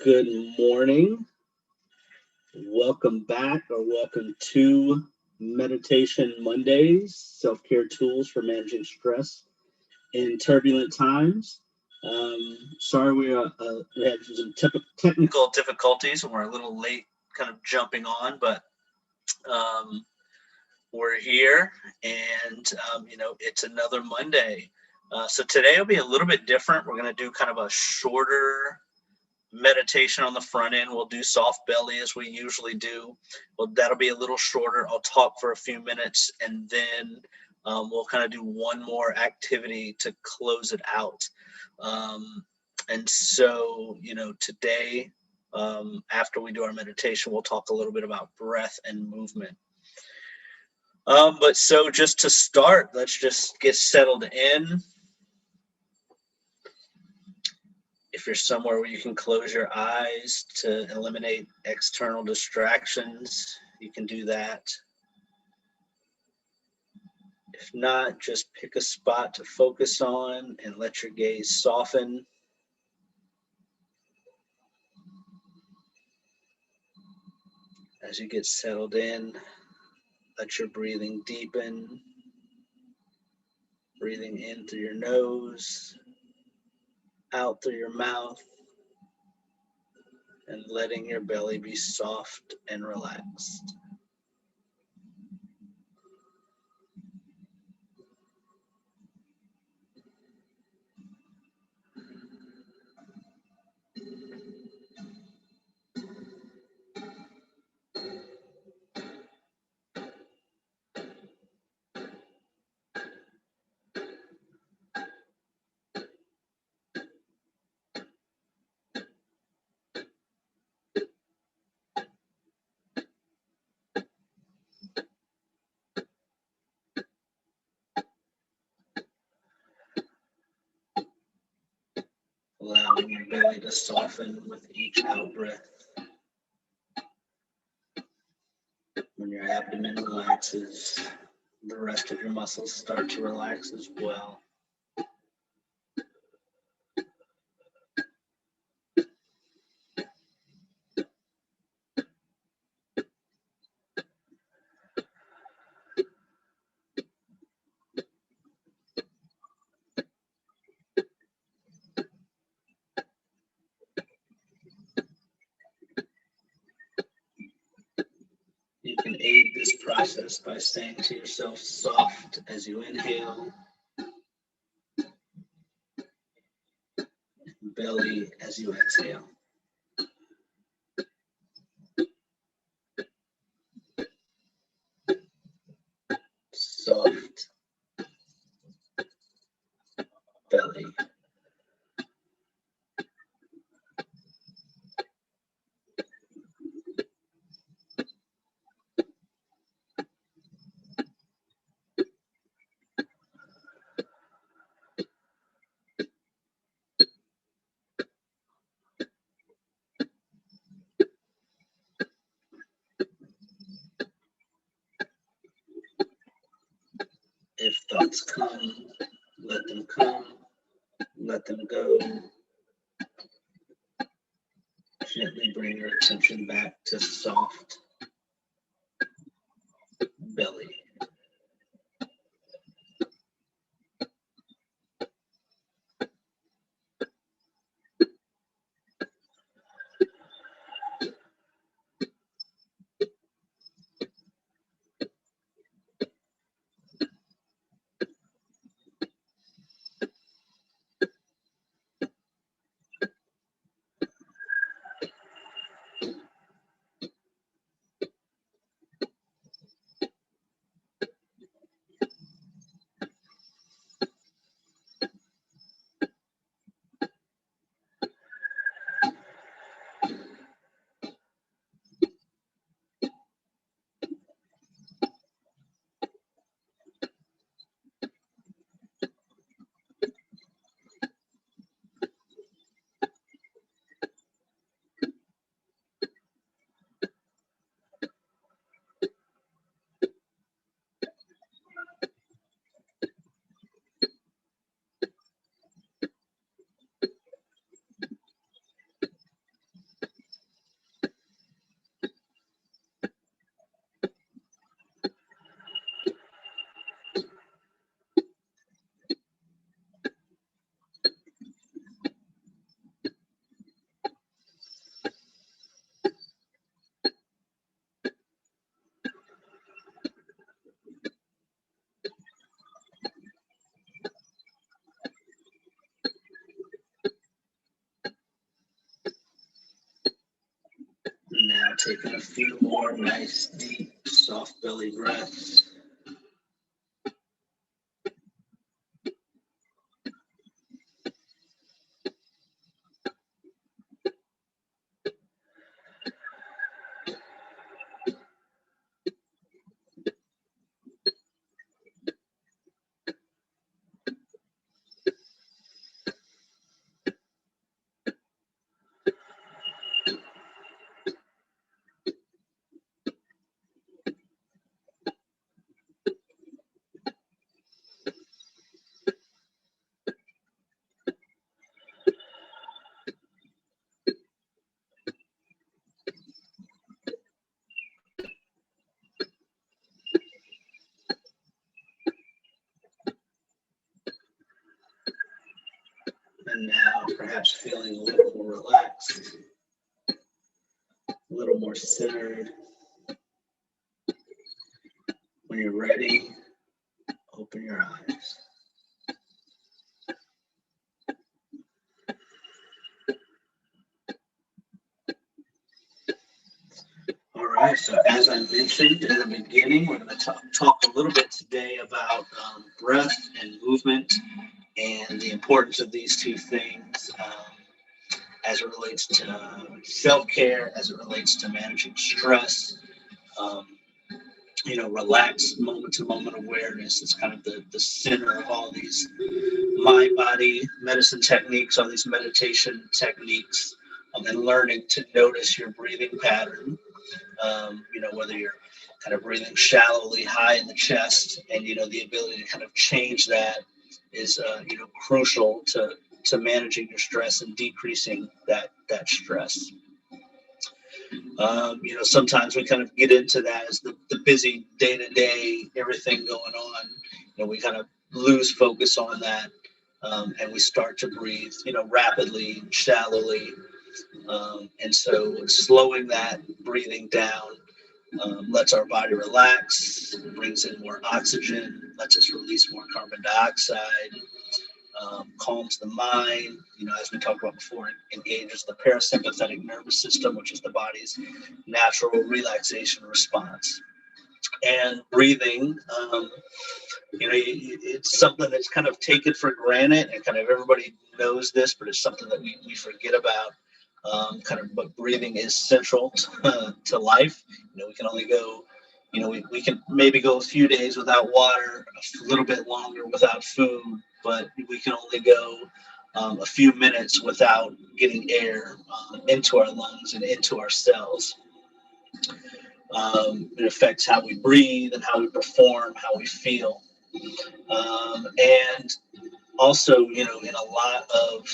Good morning. Welcome back or welcome to Meditation Mondays, self-care tools for managing stress in turbulent times. Sorry, we had some technical difficulties and we're a little late kind of jumping on, but we're here and, it's another Monday. So today will be a little bit different. We're going to do kind of a shorter meditation on the front end. We'll do soft belly as we usually do. Well, that'll be a little shorter. I'll talk for a few minutes and then we'll kind of do one more activity to close it out. And so, today, after we do our meditation, we'll talk a little bit about breath and movement. But so just to start, let's just get settled in. If you're somewhere where you can close your eyes to eliminate external distractions, you can do that. If not, just pick a spot to focus on and let your gaze soften. As you get settled in, let your breathing deepen. Breathing in through your nose, out through your mouth, and letting your belly be soft and relaxed. Allowing your belly to soften with each out breath. When your abdomen relaxes, the rest of your muscles start to relax as well. You can aid this process by saying to yourself, soft as you inhale, belly as you exhale. Soft belly. If thoughts come, let them come, let them go. Gently bring your attention back to soft belly. Taking a few more nice, deep, soft belly breaths. And now perhaps feeling a little more relaxed, a little more centered. When you're ready, open your eyes. All right, so as I mentioned in the beginning, we're going to talk a little bit today about breath and movement and the importance of these two things as it relates to self-care, as it relates to managing stress. Um, relaxed moment-to-moment awareness is kind of the center of all these mind body medicine techniques, all these meditation techniques, and learning to notice your breathing pattern. Whether you're kind of breathing shallowly high in the chest, and the ability to kind of change that is crucial to managing your stress and decreasing that stress. Sometimes we kind of get into that as the busy day-to-day, everything going on. We kind of lose focus on that, and we start to breathe, rapidly, shallowly. And so slowing that breathing down lets our body relax, brings in more oxygen, lets us release more carbon dioxide, calms the mind, as we talked about before, it engages the parasympathetic nervous system, which is the body's natural relaxation response. And breathing, it's something that's kind of taken for granted, and kind of everybody knows this, but it's something that we forget about. But breathing is central to life. We can only go, we can maybe go a few days without water, a little bit longer without food, but we can only go a few minutes without getting air into our lungs and into our cells. It affects how we breathe and how we perform, how we feel. And also, in a lot of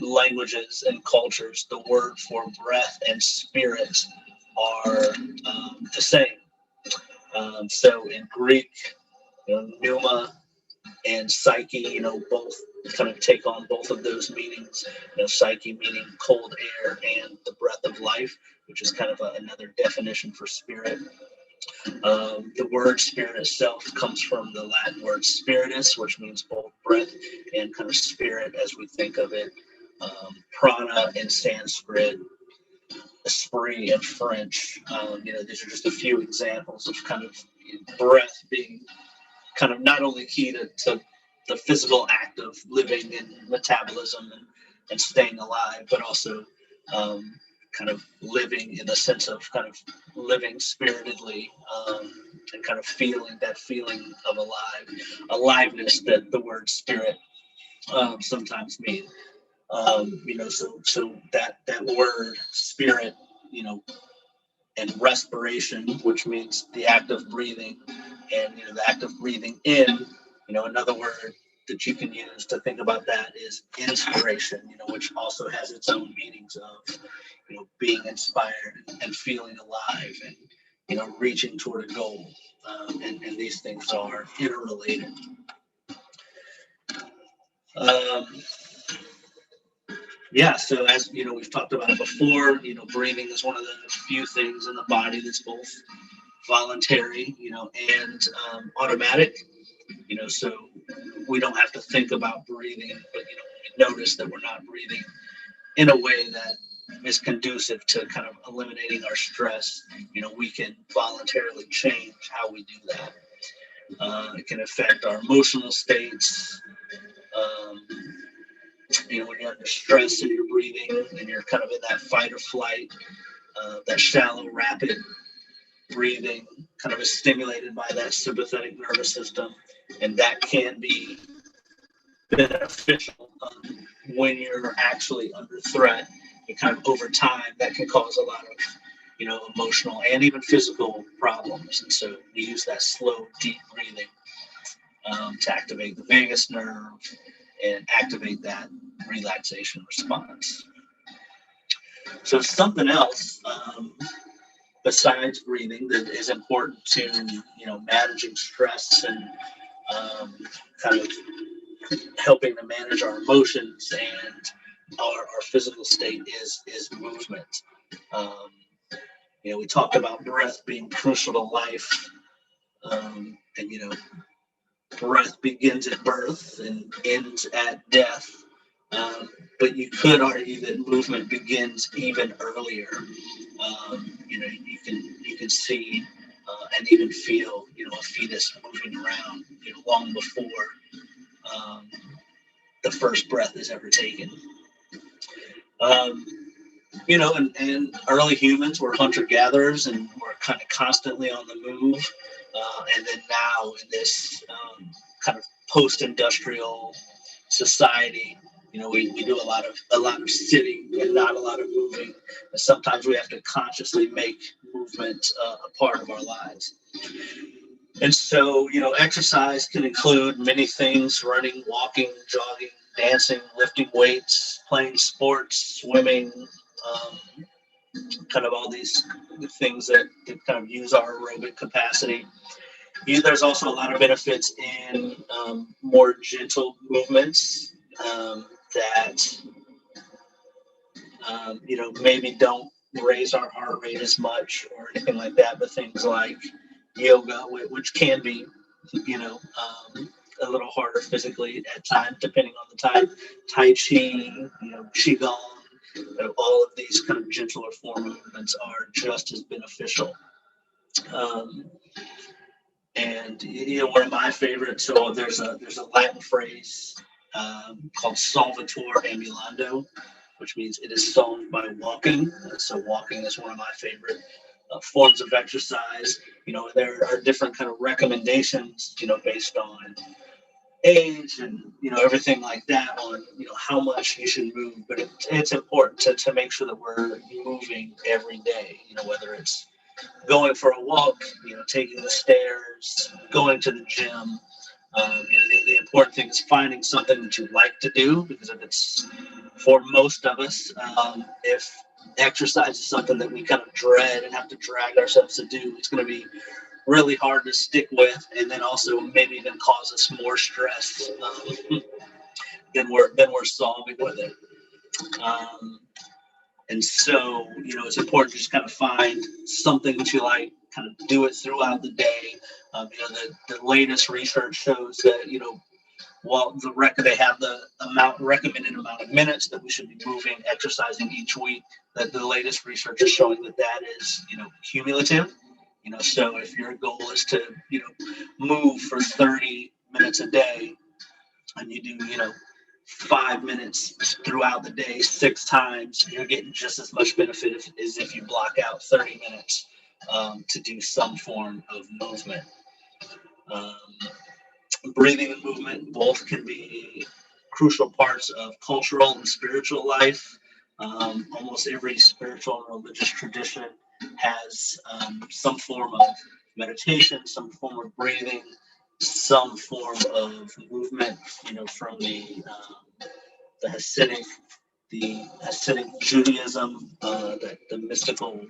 languages and cultures, the word for breath and spirit are the same. So in Greek, pneuma and psyche, both kind of take on both of those meanings. Psyche meaning cold air, and the breath of life, which is kind of another definition for spirit. The word spirit itself comes from the Latin word spiritus, which means both breath and kind of spirit as we think of it. Prana in Sanskrit, esprit in French. These are just a few examples of kind of breath being kind of not only key to the physical act of living and metabolism and staying alive, but also kind of living in the sense of kind of living spiritedly, and kind of feeling that feeling of aliveness that the word spirit sometimes means. So that word spirit, and respiration, which means the act of breathing, and the act of breathing in, another word that you can use to think about that is inspiration, which also has its own meanings of, being inspired and feeling alive and, reaching toward a goal. And these things are interrelated. So as we've talked about it before, breathing is one of the few things in the body that's both voluntary, and automatic, so we don't have to think about breathing, but we notice that we're not breathing in a way that is conducive to kind of eliminating our stress, we can voluntarily change how we do that. It can affect our emotional states. Um, when you're under stress and you're breathing and you're kind of in that fight or flight, that shallow, rapid breathing kind of is stimulated by that sympathetic nervous system, and that can be beneficial when you're actually under threat. And kind of over time, that can cause a lot of emotional and even physical problems. And so we use that slow, deep breathing to activate the vagus nerve and activate that relaxation response. So something else besides breathing that is important to managing stress and kind of helping to manage our emotions and our physical state is movement. We talked about breath being crucial to life, and breath begins at birth and ends at death. But you could argue that movement begins even earlier. You can see and even feel a fetus moving around long before the first breath is ever taken. And early humans were hunter-gatherers and were kind of constantly on the move. And then now in this kind of post-industrial society, we do a lot of sitting and not a lot of moving. And sometimes we have to consciously make movement a part of our lives. And so, exercise can include many things: running, walking, jogging, dancing, lifting weights, playing sports, swimming, kind of all these things that kind of use our aerobic capacity. There's also a lot of benefits in more gentle movements that, maybe don't raise our heart rate as much or anything like that, but things like yoga, which can be, a little harder physically at times, depending on the type. Tai Chi, Qigong, all of these kind of gentler form movements are just as beneficial. And one of my favorites. So there's a Latin phrase called "solvitur ambulando," which means it is solved by walking. So walking is one of my favorite forms of exercise. There are different kind of recommendations, based on age and everything like that, on how much you should move. But it's important to make sure that we're moving every day. Whether it's going for a walk, taking the stairs, going to the gym. The important thing is finding something that you like to do, because if it's, for most of us, if exercise is something that we kind of dread and have to drag ourselves to do, it's going to be really hard to stick with, and then also maybe even cause us more stress than we're solving with it. And so, it's important to just kind of find something that you like, kind of do it throughout the day. The latest research shows that, while they have the recommended amount of minutes that we should be moving, exercising each week, that the latest research is showing that is, cumulative. So if your goal is to, move for 30 minutes a day, and you do, 5 minutes throughout the day 6 times, you're getting just as much benefit as if you block out 30 minutes to do some form of movement. Breathing and movement both can be crucial parts of cultural and spiritual life. Almost every spiritual and religious tradition has some form of meditation, some form of breathing, some form of movement, from the Hasidic Judaism, the mystical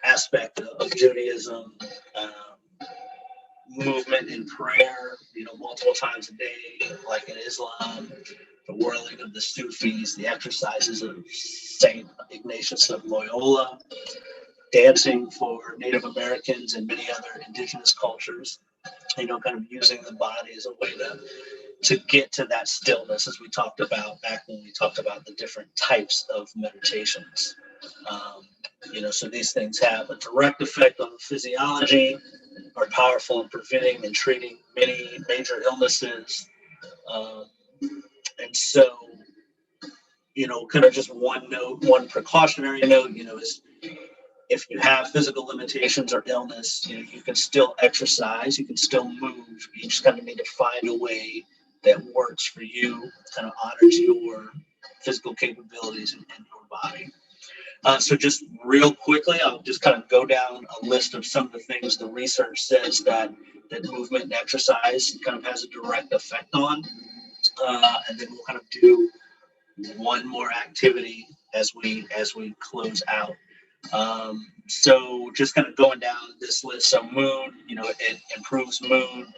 aspect of Judaism, movement in prayer, multiple times a day, like in Islam, the whirling of the Sufis, the exercises of Saint Ignatius of Loyola, dancing for Native Americans and many other indigenous cultures, kind of using the body as a way to to get to that stillness, as we talked about back when we talked about the different types of meditations. So these things have a direct effect on the physiology, are powerful in preventing and treating many major illnesses. And so, kind of just one precautionary note, is if you have physical limitations or illness, you can still exercise, you can still move. You just kind of need to find a way that works for you, kind of honors your physical capabilities and your body. So just real quickly, I'll just kind of go down a list of some of the things the research says that movement and exercise kind of has a direct effect on. And then we'll kind of do one more activity as we close out. So just kind of going down this list. So mood, it improves mood,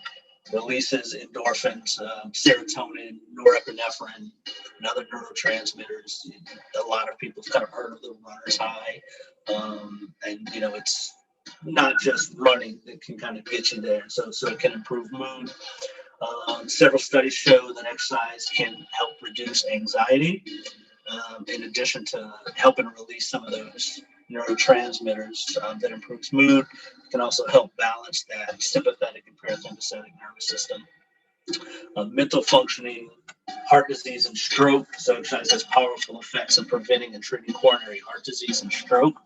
releases endorphins, serotonin, norepinephrine, and other neurotransmitters. A lot of people have kind of heard of the runner's high. And, it's not just running that can kind of get you there. So it can improve mood. Several studies show that exercise can help reduce anxiety, in addition to helping release some of those neurotransmitters that improves mood. It can also help balance that sympathetic and parasympathetic nervous system. Mental functioning, heart disease, and stroke. So exercise has powerful effects in preventing and treating coronary heart disease and stroke.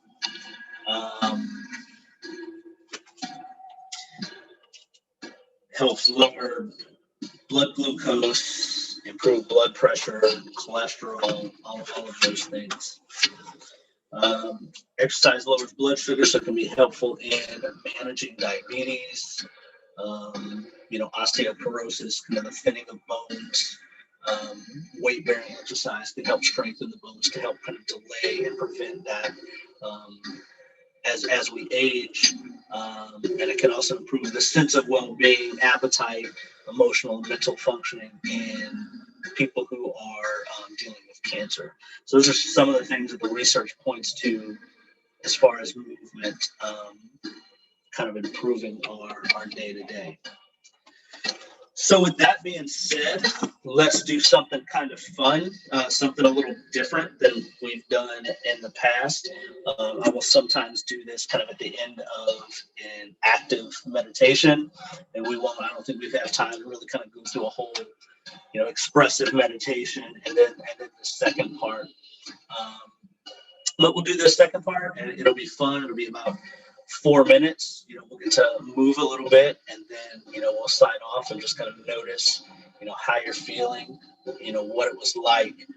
Helps lower blood glucose, improve blood pressure, cholesterol, all of those things. Exercise lowers blood sugar, so it can be helpful in managing diabetes, osteoporosis, kind of the thinning of bones. Weight-bearing exercise can help strengthen the bones, to help kind of delay and prevent that as we age. And it can also improve the sense of well-being, appetite, emotional and mental functioning in people who are dealing with cancer. So those are some of the things that the research points to as far as movement, kind of improving our day-to-day. So with that being said, let's do something kind of fun, something a little different than we've done in the past. I will sometimes do this kind of at the end of an active meditation, and I don't think we've had time to really kind of go through a whole, expressive meditation, and then the second part. But we'll do the second part, and it'll be fun. It'll be about 4 minutes. We'll get to move a little bit, and then we'll sign off and just kind of notice how you're feeling, what it was like,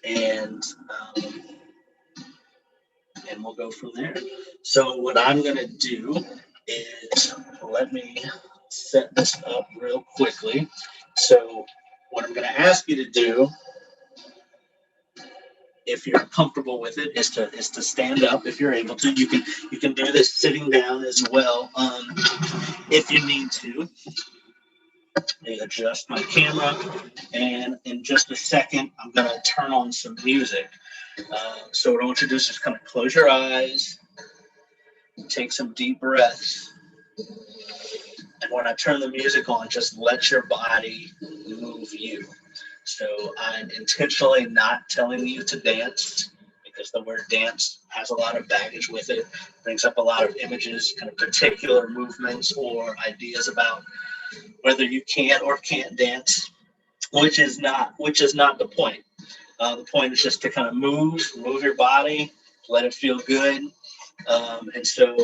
and we'll go from there. So what I'm going to do is, let me set this up real quickly. So what I'm going to ask you to do, if you're comfortable with it, is to stand up if you're able to. You can do this sitting down as well, if you need to. Adjust my camera, and in just a second, I'm going to turn on some music. So what I want you to do is just kind of close your eyes, take some deep breaths, and when I turn the music on, just let your body move you. So I'm intentionally not telling you to dance, because the word dance has a lot of baggage with it, brings up a lot of images, kind of particular movements or ideas about whether you can or can't dance, which is not the point. The point is just to kind of move your body, let it feel good. And so,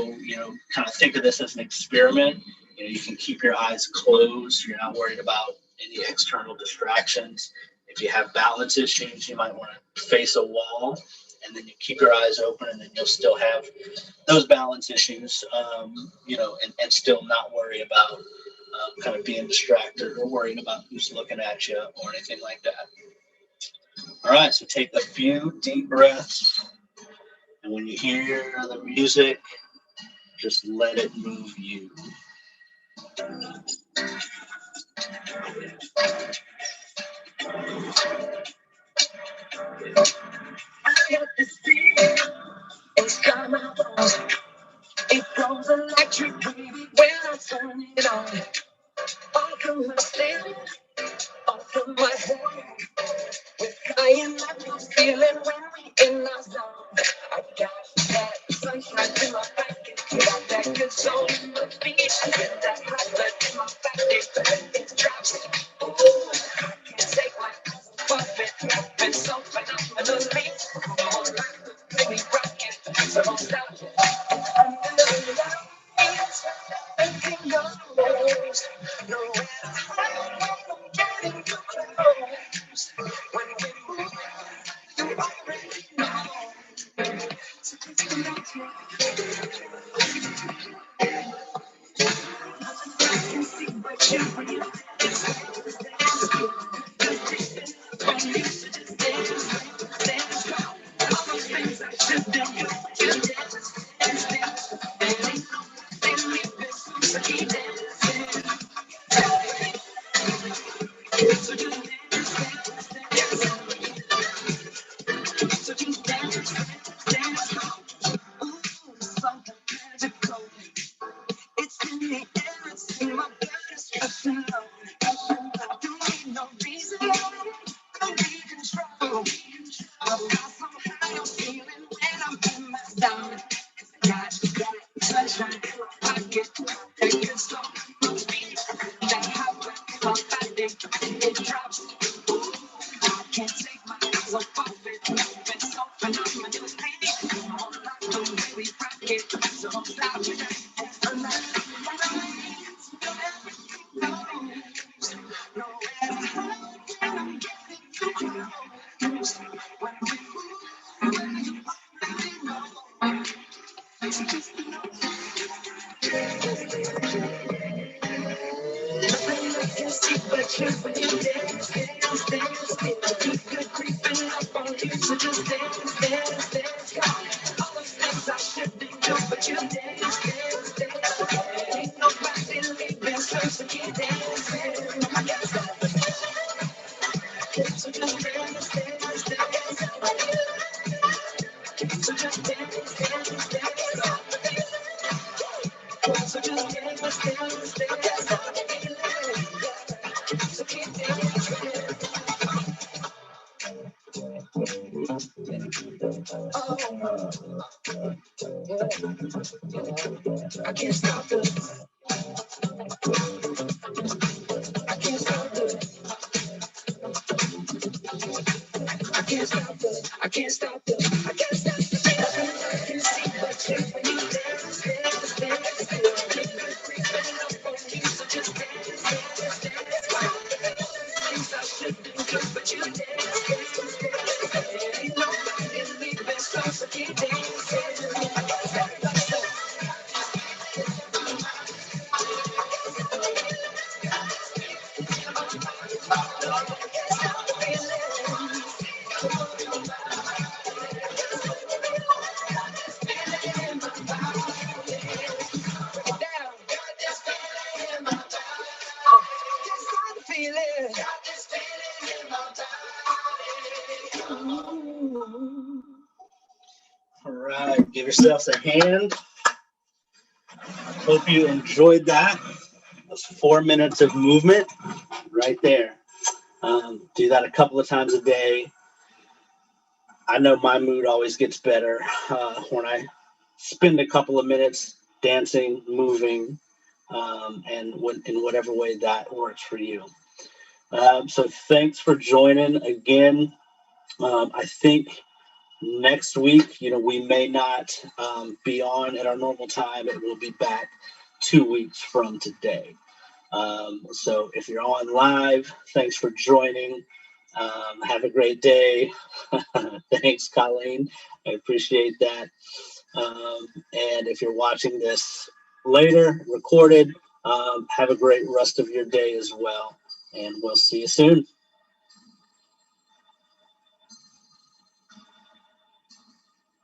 kind of think of this as an experiment. You can keep your eyes closed. You're not worried about any external distractions. If you have balance issues, you might want to face a wall, and then you keep your eyes open, and then you'll still have those balance issues, and still not worry about kind of being distracted or worrying about who's looking at you or anything like that. All right, so take a few deep breaths, and when you hear the music, just let it move you. I got this feeling inside my bones. It goes electric wavy when I turn it on. All can understand my pocket. Got that good soul in my feet. I got that hot blood in my body. It drops. Ooh, I can't take my eyes off it. Been so phenomenally. Come on, let me rock it. So don't stop it. Under the lights, everything goes. No matter how I'm getting too close. When we move, you already know. So just connect me. I can see what you really dance. When you should just dance. All those things I should do. You dance. There ain't no limit, so keep dancing. So just dance. So just dance. Ooh, something magical. It's in the air, it's in my blood, it's rushing on. I don't need no reason, don't be in trouble. I'm somehow I'm feeling when I'm in my zone. Got that sunshine in my pocket, that good soul in my feet, that hot blood in my body, it drops. Ooh, I can't take my eyes off of it. Been so phenomenal, baby. I'm on the way we rock it, so don't stop it. I'm not so just dance. All those things I shouldn't do, but you dance. Ain't nobody leaving, so keep dancing. I can't stop it, so just dance. So just dance. So just dance. So keep dancing. Oh, I can't stop it. I can't stop it. I can't stop it. I can't stop it. I can't stop it. I can see but you when you dance. Creeping up on you, so just dance. Things I shouldn't do, but you dance. Ain't nobody leaving, so keep dancing. I can't stop it. All right, give yourselves a hand. Hope you enjoyed that. That's 4 minutes of movement right there. Do that a couple of times a day. I know my mood always gets better when I spend a couple of minutes dancing, moving, and in whatever way that works for you. So thanks for joining again. I think next week, we may not be on at our normal time. It will be back 2 weeks from today. So if you're on live, thanks for joining. Have a great day. Thanks, Colleen. I appreciate that. And if you're watching this later, recorded, have a great rest of your day as well. And we'll see you soon.